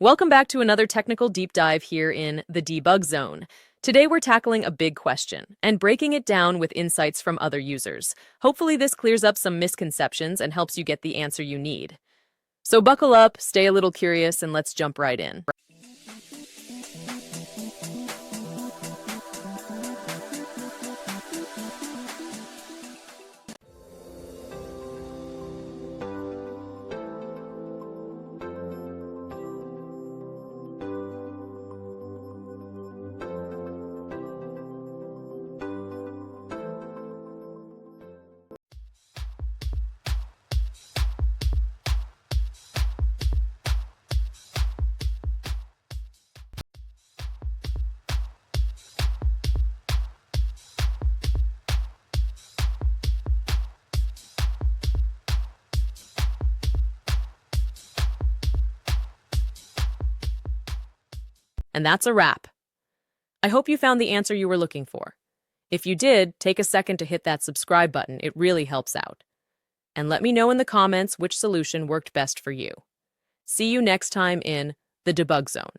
Welcome back to another technical deep dive here in the Debug Zone. Today we're tackling a big question and breaking it down with insights from other users. Hopefully this clears up some misconceptions and helps you get the answer you need. So buckle up, stay a little curious, and let's jump right in. And that's a wrap. I hope you found the answer you were looking for. If you did, take a second to hit that subscribe button. It really helps out. And let me know in the comments which solution worked best for you. See you next time in the Debug Zone.